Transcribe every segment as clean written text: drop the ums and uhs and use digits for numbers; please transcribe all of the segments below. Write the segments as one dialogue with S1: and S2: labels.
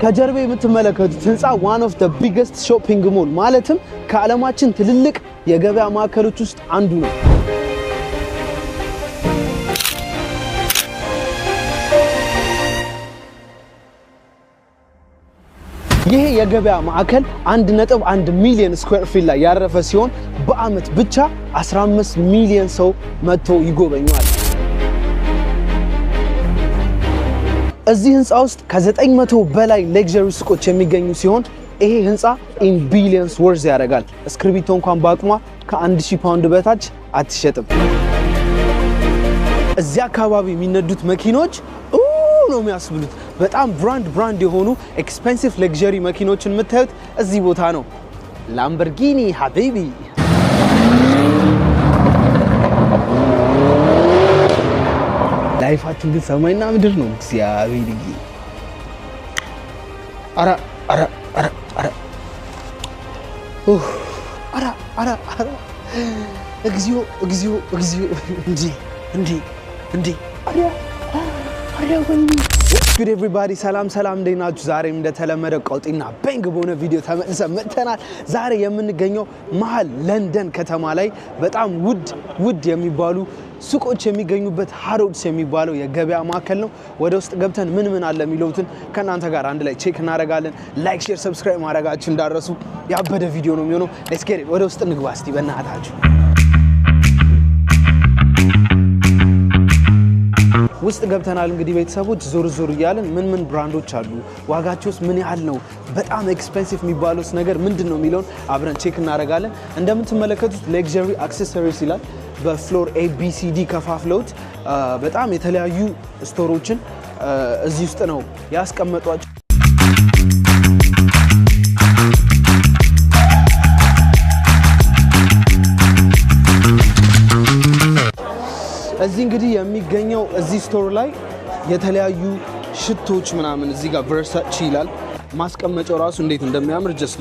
S1: ከጀርባ የምትመለከቱት ህንጻ one of the biggest shopping mall ማለትም ከዓለማችን ትልልቅ የገበያ ማዕከሎች ውስጥ አንዱ ነው። ይሄ የገበያ ማዕከል 1.1 ሚሊዮን ስኩዌር ፊት ላይ ያረፈ ሲሆን በአመት ብቻ 15 ሚሊዮን ሰው መጥቶ ይጎበኛል። እዚህ ህንጻ ውስጥ ከ900 በላይ ሌክዠሪ ሱቆች የሚገኙ ሲሆን ይሄ ህንጻ ኢን ቢሊየንስ ወርዝ ያደርጋል። እስክሪብቶ እንኳን በአቅሟ ከ1000 ፓውንድ በታች አትሸጥም። እዚህ አካባቢ የሚነዱት መኪኖች ነው የሚያስብሉት። በጣም ብራንድ የሆኑ ኤክስፔንሲቭ ሌክዠሪ መኪኖችን የምታዩት እዚህ ቦታ ነው። ላምበርጊኒ ሀቢቢ። ላይፋችሁ ግን ሰማይና ምድር ነው። እግዚአብሔር ይይ አራ እግዚኦ እንዴ Good everybody ሰላም እንዴት ናችሁ? ዛሬም እንደተለመደ ቀውጢና ባንግ በሆነ ቪዲዮ ተመልሰን መጥተናል። ዛሬ የምንገኘው መሃል ለንደን ከተማ ላይ በጣም ውድ የሚባሉ ሱቆች የሚገኙበት ሃሮድስ የሚባለው የገበያ ማዕከል ነው። ወደ ውስጥ ገብተን ምን አለ የሚለውትን ከናንተ ጋር አንድ ላይ ቼክ እናደርጋለን። ላይክ፣ ሼር፣ ሰብስክራይብ ማድረጋችሁ እንዳረሱ። ያበደ ቪዲዮ ነው የሚሆነው። ሌትስ ጌት ወደ ውስጥ እንግባ እስቲ በእናታችሁ። ውስጥ ገብተናል። እንግዲህ ቤተሰቦች ዞር እያለን ምን ብራንዶች አሉ፣ ዋጋቸውስ ምን ያህል ነው፣ በጣም ኤክስፔንሲቭ የሚባሉት ነገር ምንድነው የሚለውን አብረን ቼክ እናደርጋለን። እንደምትመለከቱት ሌክዠሪ አክሰሰሪስ ይላል። በፍሎር ABCD ከፋፍለውት በጣም የተለያዩ ስቶሮችን እዚህ ውስጥ ነው ያስቀመጧቸው። እዚህ እንግዲህ የሚገኘው እዚህ ስቶር ላይ የተለያዩ ሽቶች ምናምን እዚህ ጋር ቨርሳቺ ይላል። ማስቀመጫው ራሱ እንዴት እንደሚያምር ጀስት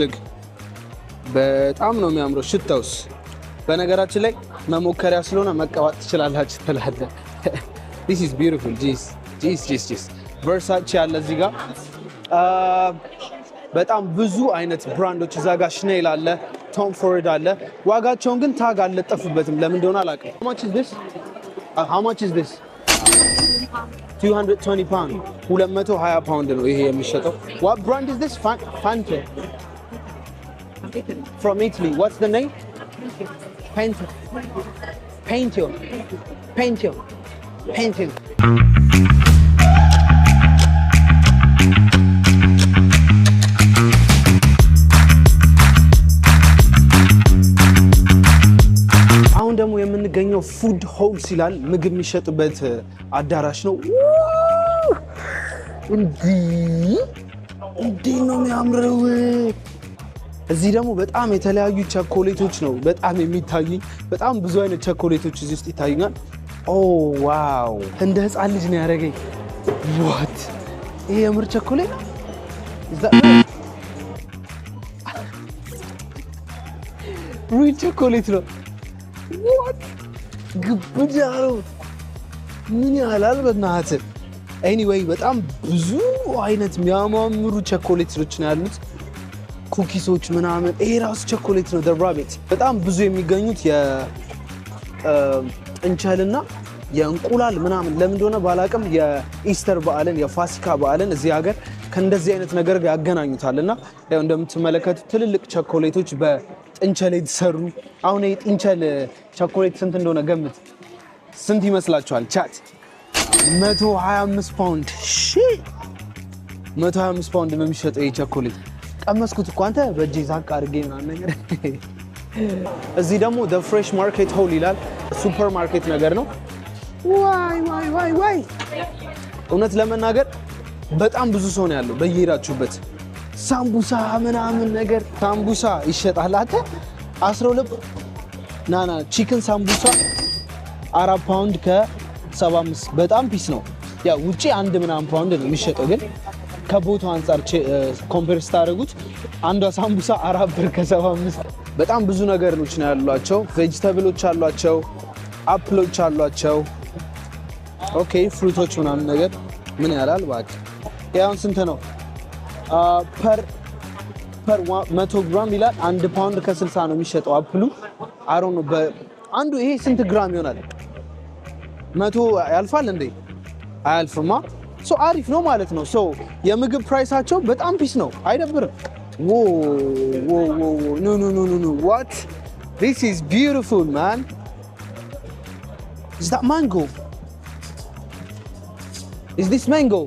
S1: በጣም ነው የሚያምረው። ሽታውስ በነገራችን ላይ መሞከሪያ ስለሆነ መቀባጥ ትችላላችሁ ትላለህ። This is beautiful ጂስ ቨርሳቺ ያለ እዚህ ጋር በጣም ብዙ አይነት ብራንዶች እዛ ጋር ሽኔል አለ፣ ቶም ፎርድ አለ። ዋጋቸውን ግን ታግ አልለጠፉበትም። ለምን እንደሆነ አላውቅም። How much is this? 220 pound. 220 pound ነው ይሄ የሚሸጠው። What brand is this? Fante. From Italy. What's the name? Panteo. ደግሞ የምንገኘው ፉድ ሆልስ ይላል። ምግብ የሚሸጥበት አዳራሽ ነው። እንዴ ነው የሚያምረው። እዚህ ደግሞ በጣም የተለያዩ ቸኮሌቶች ነው በጣም የሚታዩኝ። በጣም ብዙ አይነት ቸኮሌቶች እዚህ ውስጥ ይታዩኛል። ኦ ዋው! እንደ ህፃን ልጅ ነው ያደረገኝ። ዋት! ይሄ የምር ቸኮሌት ሪል ቸኮሌት ነው። ግብዳ ነው። ምን ያህላል በእናትህ። ኤኒዌይ በጣም ብዙ አይነት የሚያማምሩ ቸኮሌቶች ነው ያሉት። ኩኪሶች ምናምን። ይሄ ራሱ ቸኮሌት ነው። ራቢት በጣም ብዙ የሚገኙት የጥንቸልና የእንቁላል ምናምን ለምን እንደሆነ ባላቅም የኢስተር በዓልን የፋሲካ በዓልን እዚህ ሀገር ከእንደዚህ አይነት ነገር ጋር ያገናኙታልና ያው እንደምትመለከቱት ትልልቅ ቸኮሌቶች በጥንቸል የተሰሩ። አሁን ይሄ ጥንቸል ቸኮሌት ስንት እንደሆነ ገምት። ስንት ይመስላችኋል? ቻት 125 ፓውንድ። 125 ፓውንድ ነው የሚሸጠው ይሄ ቸኮሌት። ቀመስኩት እኮ አንተ በእጄ ዛቅ አድርጌ ምናምን ነገር። እዚህ ደግሞ the fresh market hall ይላል። ሱፐር ማርኬት ነገር ነው። ዋይ እውነት ለመናገር በጣም ብዙ ሰው ነው ያለው በየሄዳችሁበት። ሳምቡሳ ምናምን ነገር ሳምቡሳ ይሸጣል። አተ 12 ናና ቺክን ሳምቡሳ 4 ፓውንድ ከ75 በጣም ፒስ ነው። ያ ውጪ 1 ምናምን ፓውንድ ነው የሚሸጠው፣ ግን ከቦታው አንፃር ኮምፔር ስታደርጉት አንዷ ሳምቡሳ 4 ብር ከ75። በጣም ብዙ ነገሮች ነው ያሏቸው። ቬጂታብሎች አሏቸው፣ አፕሎች አሏቸው። ኦኬ ፍሩቶች ምናምን ነገር ምን ያላል ባክ። ያው ስንት ነው? per 100 ግራም ይላል 1 ፓውንድ ከ60 ነው የሚሸጠው አፕሉ I don't know አንዱ ይሄ ስንት ግራም ይሆናል 100 ያልፋል እንዴ አያልፍማ ሶ አሪፍ ነው ማለት ነው ሶ የምግብ ፕራይሳቸው በጣም ፒስ ነው አይደብርም whoa no what this is beautiful man is that mango is this mango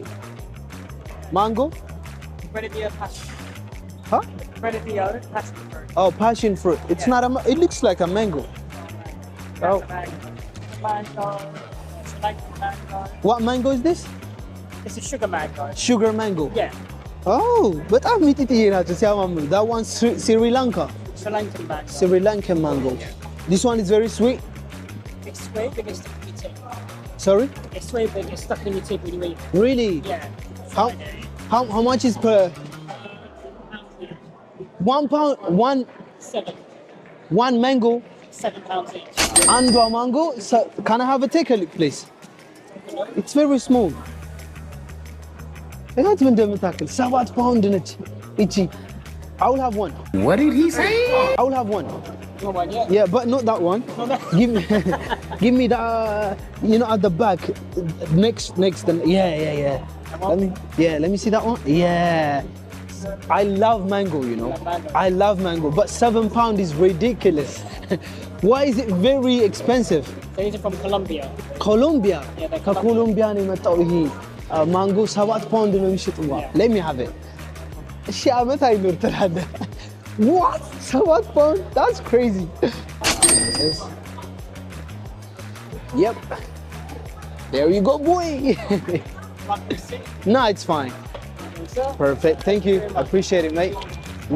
S1: huh passion fruit oh passion fruit it's not it looks like a mango oh
S2: mango it's like mango
S1: what mango is this
S2: it's a
S1: sugar mango
S2: yeah
S1: oh በጣም ሚጥጥዬ ናቸው ሲያማምሩ that one Sri Lankan mango this one is very sweet
S2: it's sweet but it's stuck in your teeth
S1: sorry
S2: it's sweet but it's stuck in your teeth when you eat
S1: really
S2: yeah
S1: how much is per 1 pound 1 mango
S2: £7 each
S1: and a mango so, can I have a take a look please it's very small It's been እንደምታክል 7 pound ነች እቺ I will have one
S3: what did he say
S1: I will have one
S2: yeah
S1: but not that one give me the you know at the back next let me see that one yeah I love mango you know I love mango but 7 pound is ridiculous why is it very expensive
S2: these are from
S1: Colombia
S2: yeah
S1: ከኮሎምቢያ ነው የመጣው ይሄ ማንጎ 7 ፓውንድ ነው የሚሸጡዋ let me have it እሺ አመት አይኖር ትላለህ what 7 pound that's crazy yep there you go boy no it's fine perfect thank you I appreciate it mate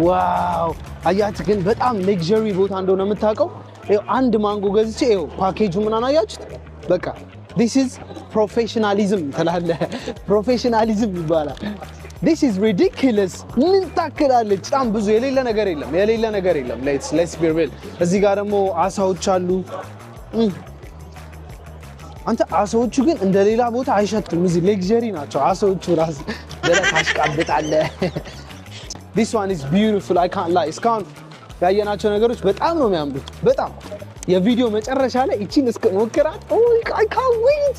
S1: wow አያት ግን በጣም ሌክዠሪ ቦታ እንደሆነ የምታውቀው አንድ ማንጎ ገዝቼ ይኸው ፓኬጁ ምናምን አያችሁት በቃ this is professionalism ትላለህ professionalism ይባላል this is ridiculous ምን ታከላለች በጣም ብዙ የሌለ ነገር የለም let's be real እዚህ ጋር ደግሞ አሳዎች አሉ አንተ አሳዎቹ ግን እንደሌላ ቦታ አይሸጡም እዚህ ሌክዠሪ ናቸው አሳዎቹ ራስ ለታሽ ቀብጣለህ this one is beautiful I can't lie እስካሁን ያየናቸው ነገሮች በጣም ነው የሚያምሩት በጣም የቪዲዮ መጨረሻ ላይ እቺን እስከ ሞክራት I can't wait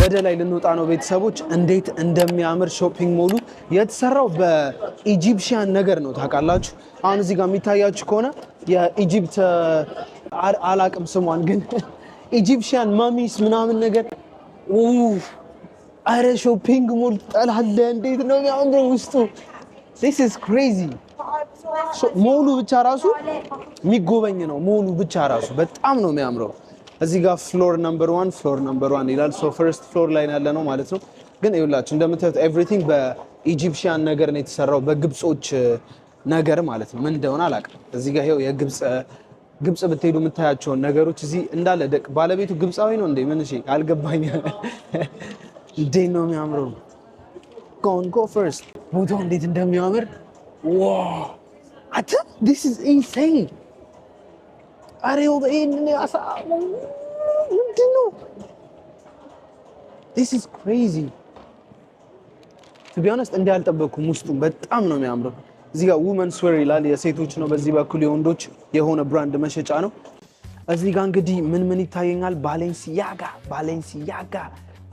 S1: ወደ ላይ ልንወጣ ነው ቤተሰቦች እንዴት እንደሚያምር ሾፒንግ ሞሉ የተሰራው በኢጂፕሽያን ነገር ነው ታውቃላችሁ አሁን እዚህ ጋር የሚታያችሁ ከሆነ የኢጂፕት አላቅም ስሟን ግን ኢጂፕሽያን ማሚስ ምናምን ነገር አረ ሾፒንግ ሞል ጠላለ እንዴት ነው የሚያምረው ውስጡ this is crazy ሞሉ ብቻ ራሱ የሚጎበኝ ነው ሞሉ ብቻ ራሱ በጣም ነው የሚያምረው እዚህ ጋር ፍሎር ነምበር 1 ይላል ሶ ፈርስት ፍሎር ላይ ያለ ነው ማለት ነው ግን ይኸውላችሁ እንደምታዩት ኤቭሪቲንግ በኢጂፕሽያን ነገር ነው የተሰራው በግብጾች ነገር ማለት ነው ምን እንደሆነ አላውቅም እዚህ ጋር ይኸው ግብጽ ብትሄዱ የምታያቸው ነገሮች እዚህ እንዳለ ደቅ ባለቤቱ ግብጻዊ ነው እንዴ ምን እሺ አልገባኝ እንዴ ነው የሚያምረው go first ቦታው እንዴት እንደሚያምር wow this is insane አሬው በእኔ አሳ ምንድነው this is crazy to be honest እንዴ አልጠበኩም ውስጡ በጣም ነው የሚያምረው እዚህ ጋር women's wear ይላል የሴቶች ነው በዚህ በኩል የወንዶች የሆነ ብራንድ መሸጫ ነው እዚህ ጋር እንግዲህ ምን ይታየኛል ባሌንሲያጋ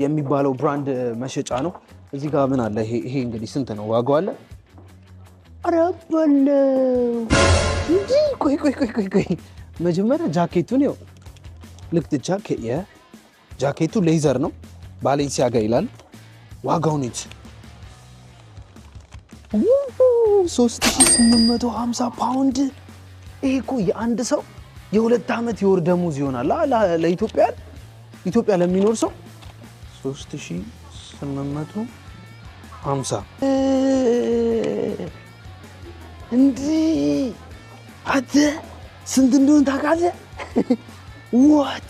S1: የሚባለው ብራንድ መሸጫ ነው እዚህ ጋር ምን አለ ይሄ እንግዲህ ስንት ነው ዋጋው አለ አረበለው እንዴ ቆይ መጀመሪያ ጃኬቱን ነው ልክ ጃኬቱ ሌዘር ነው ባሌንሲያጋ ይላል ዋጋው ነው 3850 ፓውንድ ይሄ እኮ የአንድ ሰው የሁለት ዓመት የወር ደሞዝ ይሆናል ኢትዮጵያ ለሚኖር ሰው 3850 እንዴ አተ ስንት እንደሆነ ታውቃለህ what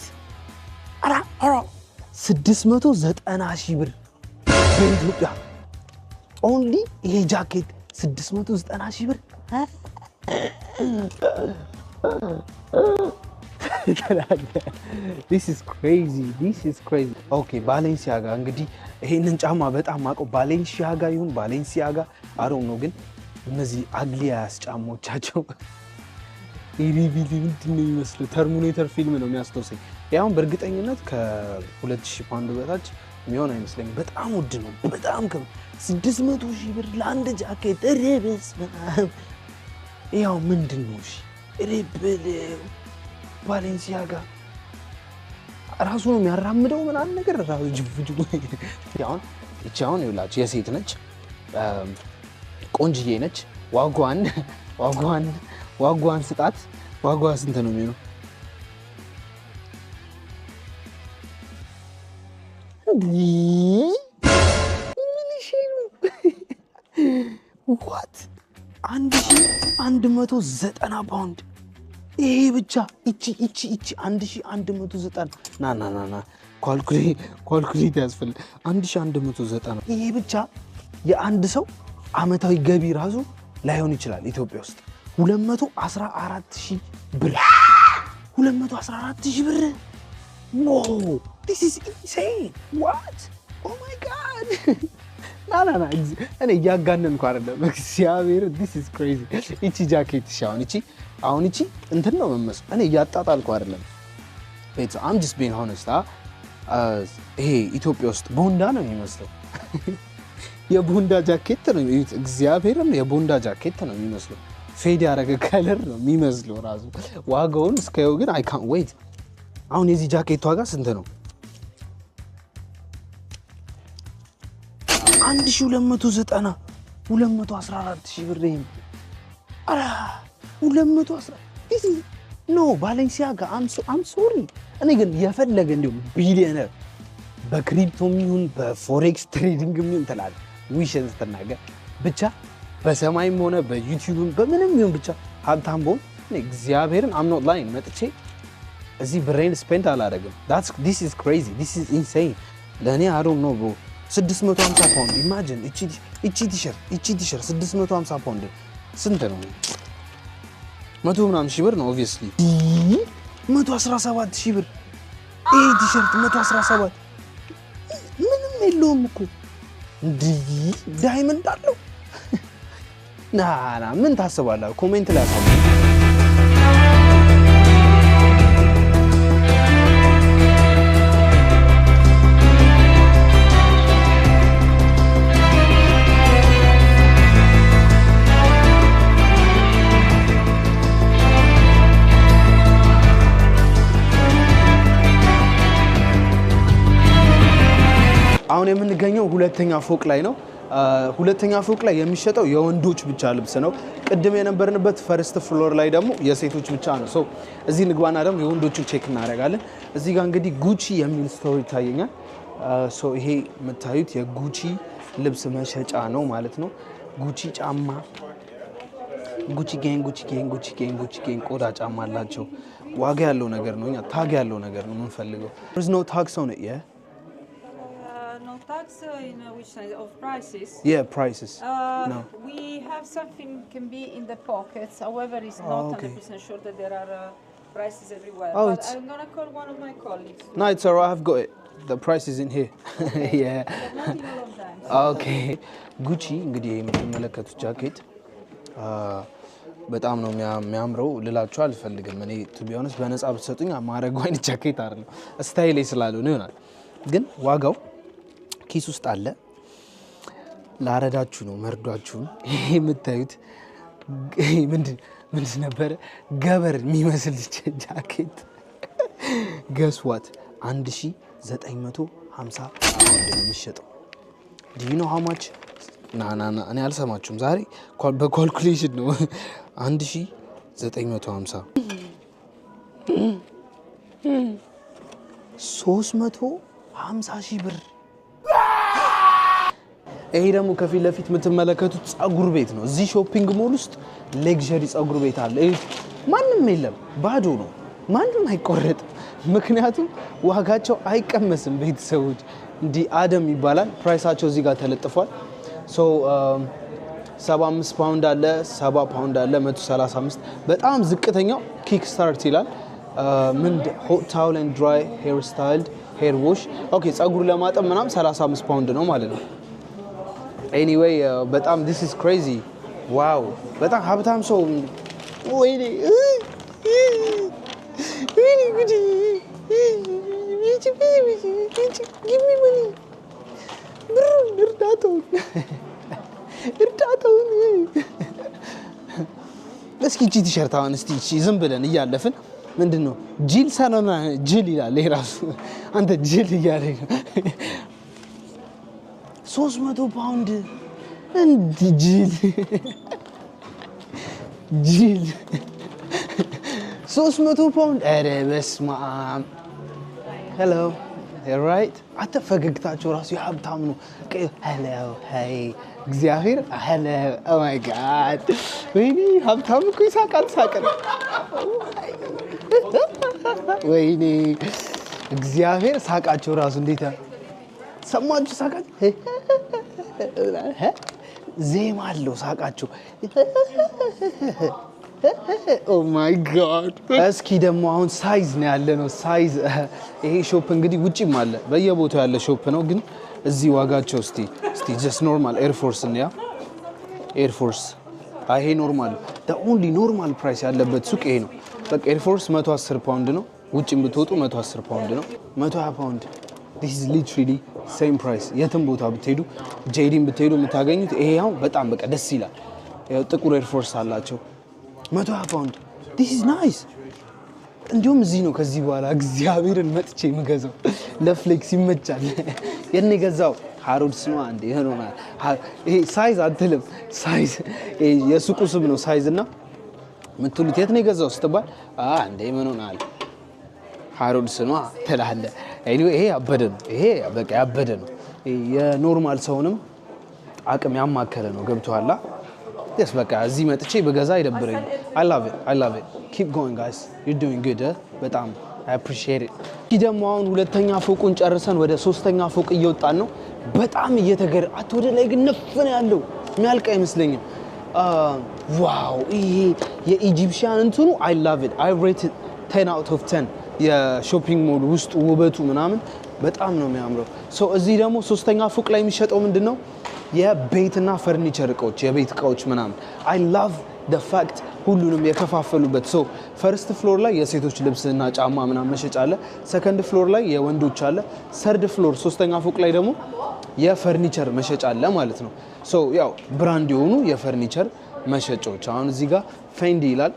S1: አራ 690,000 ብር በኢትዮጵያ only ይሄ ጃኬት 690,000 ብር This is crazy. Okay, Balenciaga እንግዲህ ይሄንን ጫማ በጣም ማቀው Balenciaga ይሁን Balenciaga I don't know ግን እነዚህ አግሊያስ ጫማዎቻቸው ኢሪቪሊ ምንድነው የሚመስለው ተርሚኔተር ፊልም ነው የሚያስታውሰኝ። ያው በእርግጠኝነት ከ2000 ፓውንድ በታች የሚሆን አይመስለኝም። በጣም ውድ ነው። በጣም 600,000 ብር ለአንድ ጃኬት ረበስ በጣም ያው ምንድነው እሺ ረበለ Balenciaga ራሱ ነው የሚያራምደው ምናምን ነገር ራሱ ጅብጅቡ ያውን ይላችሁ የሴት ነች ቆንጅዬ ነች ዋጓን ስጣት ዋጓ ስንት ነው የሚሆነው what 1190 ፓውንድ ይሄ ብቻ እቺ 1190 ና ኳልኩሌት ያስፈልግ 1190 ይሄ ብቻ የአንድ ሰው አመታዊ ገቢ ራሱ ላይሆን ይችላል ኢትዮጵያ ውስጥ 214,000 ብር 214,000 ብር wow this is insane what oh my god ና እኔ ያጋነንኩ አይደለም እግዚአብሔር this is crazy እቺ ጃኬት አሁን እቺ እንትን ነው መመስል እኔ ያጣጣልኩ አይደለም ቤት I'm just being honest ይሄ ኢትዮጵያ ውስጥ ቦንዳ ነው የሚመስለው የቦንዳ ጃኬት ነው እግዚአብሔርም የቦንዳ ጃኬት ነው የሚመስለው ፌድ ያረገ ከለር ነው የሚመስለው ራሱ ዋጋውን እስከው ግን I can't wait አሁን የዚህ ጃኬት ዋጋ ስንት ነው 1290 214,000 ብር ይሄ 210 no Balenciaga I'm sorry እኔ ግን የፈለገ እንደው ቢሊየነር በክሪፕቶም ይሁን በፎሬክስ ትሬዲንግ ምን ተላል ዊሽን ተናገር ብቻ በሰማይም ሆነ በዩቲዩብም በምንም ይሁን ብቻ ሀብታም ቦን እግዚአብሔርን I'm not lying መጥቼ እዚህ ብሬን ስፔንድ አላደርግም this is crazy this is insane ለኔ I don't know bro 650 ፓውንድ imagine እቺ ቲሸርት 650 ፓውንድ ስንት ነው 100 ምናምን ሺህ ብር ነው obviously 117,000 ብር ይሄ ቲሸርት 117 ምንም የለውም እኮ ዳይመንድ አለው ና ምን ታስባለህ ኮሜንት ላይ አሳውቁ አሁን የምንገኘው ሁለተኛ ፎቅ ላይ ነው ሁለተኛ ፎቅ ላይ የሚሸጠው የወንዶች ብቻ ልብስ ነው ቅድም የነበርንበት ፈርስት ፍሎር ላይ ደግሞ የሴቶች ብቻ ነው ሶ እዚህ ንግባና ደግሞ የወንዶቹን ቼክ እናደርጋለን እዚህ ጋር እንግዲህ ጉቺ የሚል ስቶሪ ይታየኛል ሶ ይሄ የምታዩት የጉቺ ልብስ መሸጫ ነው ማለት ነው ጉቺ ጫማ ጉቺ ጌን ቆዳ ጫማ አላቸው ዋጋ ያለው ነገር ነው እኛ ታግ ያለው ነገር ነው የምንፈልገው there's no tax on it yeah
S3: tax in which side of prices?
S1: Yeah, prices.
S3: No. We have something can be in the pockets. However, it's not 100% sure that there are prices everywhere.
S1: Oh,
S3: but I'm gonna call one of my colleagues.
S1: No, it's alright. I've got it. The price is in here. Yeah.
S3: But not in all of them.
S1: Okay. Gucci እንግዲህ የምትመለከቱት ጃኬት በጣም ነው የሚያምረው ልላችሁ አልፈልግም እኔ to be honest በነፃ ብትሰጡኝ ማረጋው አይነት ጃኬት አይደለም ስታይል ስላለው ነው ይሆናል ግን ዋጋው ኪስ ውስጥ አለ ላረዳችሁ ነው መርዷችሁ ይሄ የምታዩት ምን ነበር ገበር የሚመስል ጃኬት guess what 1950 ፓውንድ ነው የሚሸጠው do you know how much ና እኔ አልሰማችሁም ዛሬ በካልኩሌሽን ነው 1950 350,000 ብር ይሄ ደግሞ ከፊት ለፊት የምትመለከቱት ጸጉር ቤት ነው እዚህ ሾፒንግ ሞል ውስጥ ሌክዠሪ ጸጉር ቤት አለ ማንንም የለም ባዶ ነው ማንንም አይቆረጥም ምክንያቱም ዋጋቸው አይቀመስም ቤተሰቦች እንዲ አደም ይባላል ፕራይሳቸው እዚህ ጋር ተለጥፏል ሶ 75 ፓውንድ አለ 70 ፓውንድ አለ 135 በጣም ዝቅተኛው ኪክ ስታርት ይላል ምን ሆት ታውል ኤንድ ድራይ ሄር ስታይልድ ሄር ዋሽ ኦኬ ጸጉር ለማጠብ ምናም 35 ፓውንድ ነው ማለት ነው ኤኒዌይ በጣም this is crazy ዋው በጣም ሀብታም ሰው ወይኔ ጉዲ give me money እርዳታውን እስኪ እቺ ቲሸርት አሁን እስቲ እቺ ዝም ብለን እያለፍን ምንድነው ጂል ሰነና ጂል ይላል ይራሱ አንተ ጂል እያለኝ 300 ፓውንድ እንዲ ጂል 300 ፓውንድ አረ በስመ አብ ሄሎ right አተ ፈገግታቸው ራሱ ያብታም ነው ሄሎ ሄይ እግዚአብሔር ሄሎ ኦ ማይ ጋድ ወይኔ ሀብታም እኮ ይሳቃል ሳቀን ወይኔ እግዚአብሔር ሳቃቸው ራሱ እንዴት ሰማችሁ ሳቃቸው ዜማ አለው ሳቃቸው ኦ ማይ ጋድ እስኪ ደግሞ አሁን ሳይዝ ነው ያለነው ሳይዝ ይሄ ሾፕ እንግዲህ ውጪም አለ በየቦታው ያለ ሾፕ ነው ግን እዚህ ዋጋቸው እስቲ just normal air force ነው air force ይሄ ኖርማል the only normal price ያለበት ሱቅ ይሄ ነው በቃ air force 110 ፓውንድ ነው ውጪም ብትወጡ 110 ፓውንድ ነው 120 ፓውንድ this is literally same price የትም ቦታ ብትሄዱ ጄዲን ብትሄዱ የምታገኙት ይሄ ያው በጣም በቃ ደስ ይላል ጥቁር air force አላቸው 120 ፓውንድ this is nice እንዲሁም እዚህ ነው ከዚህ በኋላ እግዚአብሔርን መጥቼ ምገዛው ለፍሌክስ ይመቻል የኔ ገዛው ሃሮድስ ነው አንዴ ይሆናል ይሄ ሳይዝ አትልም ሳይዝ የሱቁ ስም ነው ሳይዝ እና ምትሉት የት ነው ገዛው ስትባል አንዴ ምን ሆናል ሃሮድስ ነው ተላለ ኤኒዌይ ይሄ አበደ ነው ይሄ በቃ ያበደ ነው የኖርማል ሰውንም አቅም ያማከለ ነው ገብቷላ Yes, በቃ እዚህ መጥቼ በገዛ አይደብረኝ I love it keep going guys you're doing good በጣም I appreciate it ደግሞ አሁን ሁለተኛ ፎቁን ጨርሰን ወደ ሶስተኛ ፎቅ እየወጣን ነው በጣም እየተገረ አትወደ ላይ ግን ነፍነ ያለው የሚያልቅ አይመስለኝም ዋው ይሄ የኢጂፕሽያን እንትኑ I love it I rate it 10 out of 10 የሾፒንግ ሞል ውስጥ ውበቱ ምናምን በጣም ነው የሚያምረው ሶ እዚህ ደግሞ ሶስተኛ ፎቅ ላይ የሚሸጠው ምንድነው የቤትና ፈርኒቸር እቃዎች የቤት እቃዎች ምናምን I love the fact ሁሉንም የከፋፈሉበት ሶ ፈርስት ፍሎር ላይ የሴቶች ልብስና ጫማ ምናምን መሸጫ አለ ሰከንድ ፍሎር ላይ የወንዶች አለ ሰርድ ፍሎር ሶስተኛ ፎቅ ላይ ደግሞ የፈርኒቸር መሸጫ አለ ማለት ነው ሶ ያው ብራንድ የሆኑ የፈርኒቸር መሸጫዎች አሁን እዚህ ጋር ፌንዲ ይላል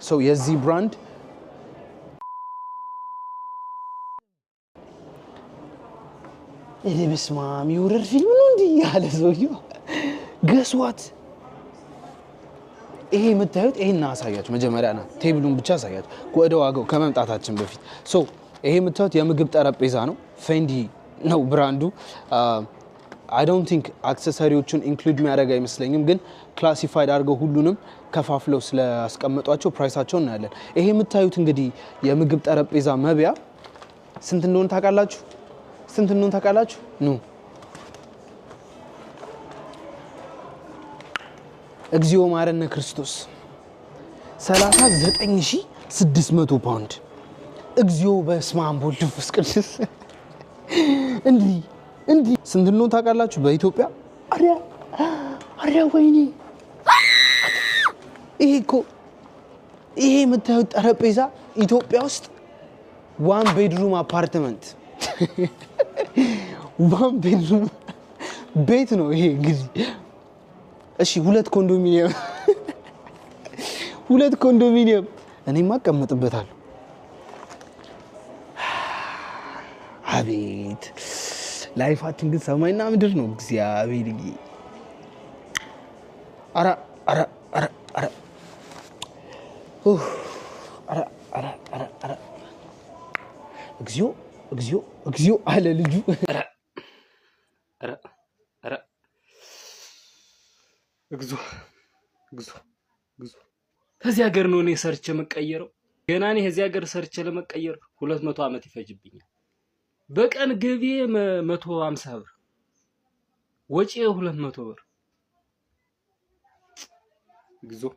S1: ሶ የዚህ ብራንድ እኔ በስማም ይውረድ ፊልም ነው እንዴ ያለ ሰውዬው ገስዋት ይሄ የምታዩት ይሄን አሳያችሁ መጀመሪያ ነው ቴብሉን ብቻ አሳያችሁ ወደ ዋጋው ከመምጣታችን በፊት ሶ ይሄ የምታዩት የምግብ ጠረጴዛ ነው ፌንዲ ነው ብራንዱ I don't think አክሰሰሪዎቹን ኢንክሉድ የሚያደርግ አይመስለኝም ግን ክላሲፋይድ አድርገው ሁሉንም ከፋፍለው ስለአስቀመጧቸው ፕራይሳቸውን እናያለን ይሄ የምታዩት እንግዲህ የምግብ ጠረጴዛ መብያ ስንት እንደሆነ ታውቃላችሁ ስንት እንደሆነ ታውቃላችሁ ኑ እግዚኦ ማረነ ክርስቶስ 39600 ፓውንድ እግዚኦ በስማም ቦልዱስ ቅዱስ እንዲ ስንት እንደሆነ ታውቃላችሁ በኢትዮጵያ አሪያ ወይኔ ይሄ የምታዩት ጠረጴዛ ኢትዮጵያ ውስጥ ዋን ቤድሩም አፓርትመንት ዋን ቤድሩም ቤት ነው ይሄ እንግዲህ እሺ ሁለት ኮንዶሚኒየም እኔማ አቀመጥበታለሁ አቤት ላይፋችን ግን ሰማይና ምድር ነው እግዚአብሔር ይጌ አራ እግዚኦ አለ ልጁ እግዚኦ ከዚህ ሀገር ነው እኔ ሰርቼ መቀየረው ገና እኔ ከዚህ ሀገር ሰርቼ ለመቀየር 200 አመት ይፈጅብኛል በቀን ገቢ 150 ብር ወጪ 200 ብር
S4: እግዚኦ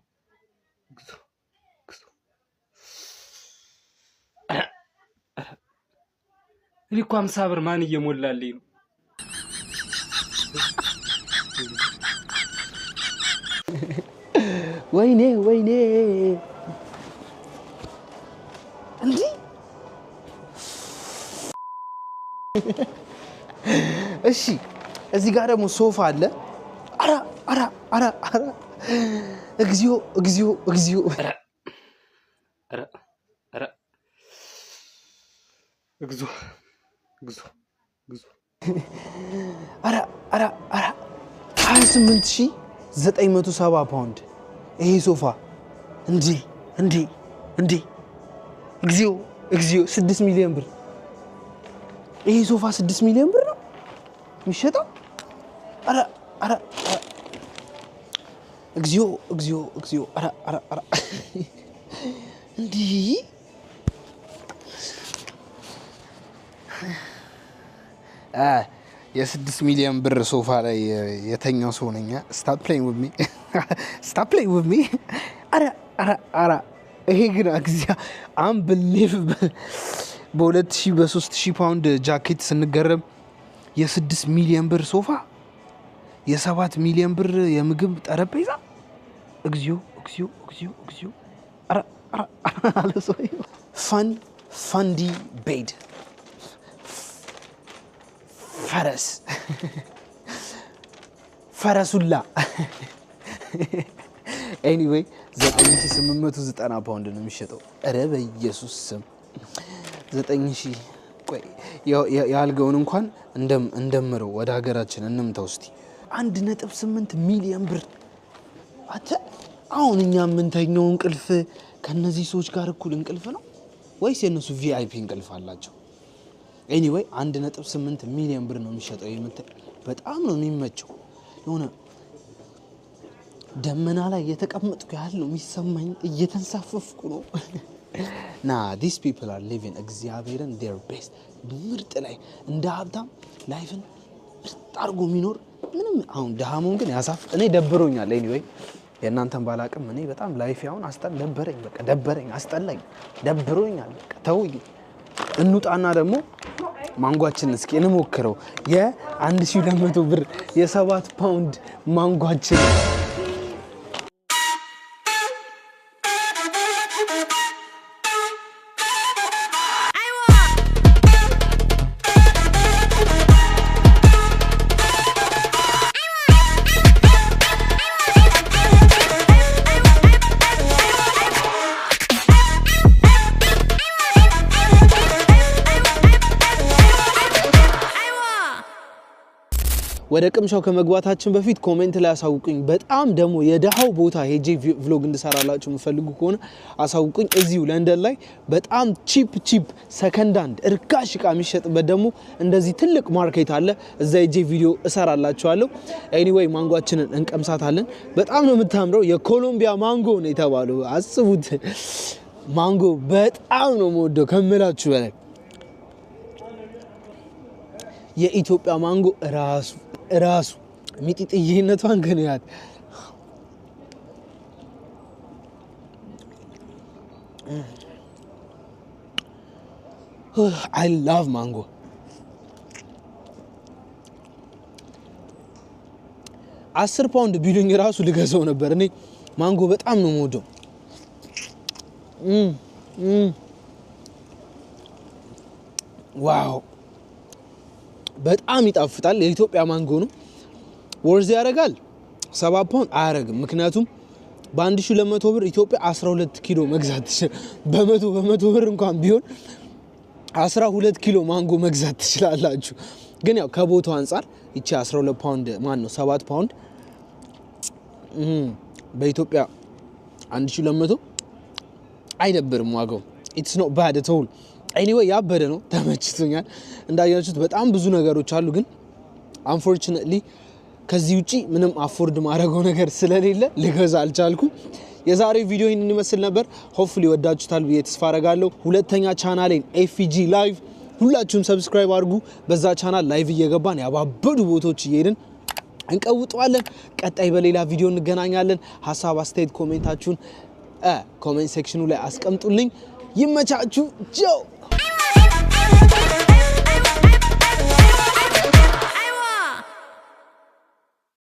S4: እኔ እኮ 50 ብር ማን እየሞላልኝ ነው?
S1: ወይኔ ወይኔ እንዴ እሺ እዚህ ጋር ደግሞ ሶፋ አለ አራ እግዚኦ እግዚኦ እግዚኦ
S4: እግዚኦ እግዚኦ እግዚኦ
S1: አራ 28970 ፓውንድ ይሄ ሶፋ እንዴ እግዚኦ እግዚኦ 6 ሚሊዮን ብር ይሄ ሶፋ 6 ሚሊዮን ብር ነው የሚሸጠው አራ እግዚኦ እግዚኦ እግዚኦ አራ እንዴ የ6 ሚሊዮን ብር ሶፋ ላይ የተኛው ሰው ነኝ stop playing with me አራ ይሄ ግን እግዚአ unbelievable በ2000 በ3000 ፓውንድ ጃኬት ስንገረም የ6 ሚሊዮን ብር ሶፋ የ7 ሚሊዮን ብር የምግብ ጠረጴዛ እግዚኦ እግዚኦ እግዚኦ እግዚኦ አራ አለ ሰው ፈንዲ ቤድ ፈረሱላ ኤኒዌይ 9890 ፓውንድ ነው የሚሸጠው። ኧረ በኢየሱስ ስም 9000 ቆይ ያልገውን እንኳን እንደምረው ወደ ሀገራችን እንምታው እስቲ 1.8 ሚሊዮን ብር አተ አሁን እኛ የምንተኛው እንቅልፍ ከነዚህ ሰዎች ጋር እኩል እንቅልፍ ነው ወይስ የነሱ ቪአይፒ እንቅልፍ አላቸው? ኤኒዌይ 1.8 ሚሊዮን ብር ነው የሚሸጠው። በጣም ነው የሚመቸው። የሆነ ደመና ላይ የተቀመጥኩ ያህል ነው የሚሰማኝ። እየተንሳፈፍኩ ነው። these people are living እግዚአብሔርን their best ምርጥ ላይ እንደ ሀብታም ላይፍን ምርጥ አድርጎ የሚኖር ምንም አሁን ደሃሙን ግን ያሳፍ እኔ ደብሮኛል። ኤኒዌይ የእናንተን ባላቅም እኔ በጣም ላይፍ ያውን ደበረኝ። በቃ ደበረኝ፣ አስጠላኝ፣ ደብሮኛል። በቃ ተውኝ። እንውጣና ደግሞ ማንጓችን እስኪ እንሞክረው። የ1200 ብር የ7 ፓውንድ ማንጓችን ወደ ቅምሻው ከመግባታችን በፊት ኮሜንት ላይ አሳውቁኝ። በጣም ደግሞ የደሃው ቦታ ሄጄ ቭሎግ እንድሰራላችሁ የምፈልጉ ከሆነ አሳውቁኝ። እዚሁ ለንደን ላይ በጣም ቺፕ ሰከንድ ሃንድ እርካሽ እቃ የሚሸጥበት ደግሞ እንደዚህ ትልቅ ማርኬት አለ። እዛ ሄጄ ቪዲዮ እሰራላችኋለሁ። ኤኒዌይ ማንጓችንን እንቀምሳታለን። በጣም ነው የምታምረው። የኮሎምቢያ ማንጎ ነው የተባለው። አስቡት። ማንጎ በጣም ነው የምወደው ከምላችሁ በላይ። የኢትዮጵያ ማንጎ ራሱ ሚጢጥዬነቷን ግን ያት I love mango. $10 ፓውንድ ቢሉኝ ራሱ ልገዛው ነበር። እኔ ማንጎ በጣም ነው የምወደው። ዋው በጣም ይጣፍጣል። የኢትዮጵያ ማንጎ ነው። ወርዝ ያደርጋል 7 ፓውንድ አያረግም። ምክንያቱም በ1200 ብር ኢትዮጵያ 12 ኪሎ መግዛት ትችላላችሁ። በመቶ ብር እንኳን ቢሆን 12 ኪሎ ማንጎ መግዛት ትችላላችሁ። ግን ያው ከቦታው አንፃር እቺ 12 ፓውንድ ማን ነው 7 ፓውንድ በኢትዮጵያ 1200 አይደብርም ዋጋው። ኢትስ ኖት ባድ አት ኦል። ኤኒዌይ ያበደ ነው፣ ተመችቶኛል። እንዳያችሁት በጣም ብዙ ነገሮች አሉ፣ ግን አንፎርቹኔትሊ ከዚህ ውጪ ምንም አፎርድ ማድረገው ነገር ስለሌለ ልገዛ አልቻልኩም። የዛሬው ቪዲዮ ይህንን ይመስል ነበር። ሆፕፉሊ ወዳችሁታል ብዬ ተስፋ አደርጋለሁ። ሁለተኛ ቻናሌን ኤፍጂ ላይቭ ሁላችሁም ሰብስክራይብ አድርጉ። በዛ ቻናል ላይቭ እየገባን ያባበዱ ቦታዎች እየሄድን እንቀውጣለን ቀጣይ በሌላ ቪዲዮ እንገናኛለን ሐሳብ አስተያየት ኮሜንታችሁን ኮሜንት ሴክሽኑ ላይ አስቀምጡልኝ ይመቻችሁ ጆ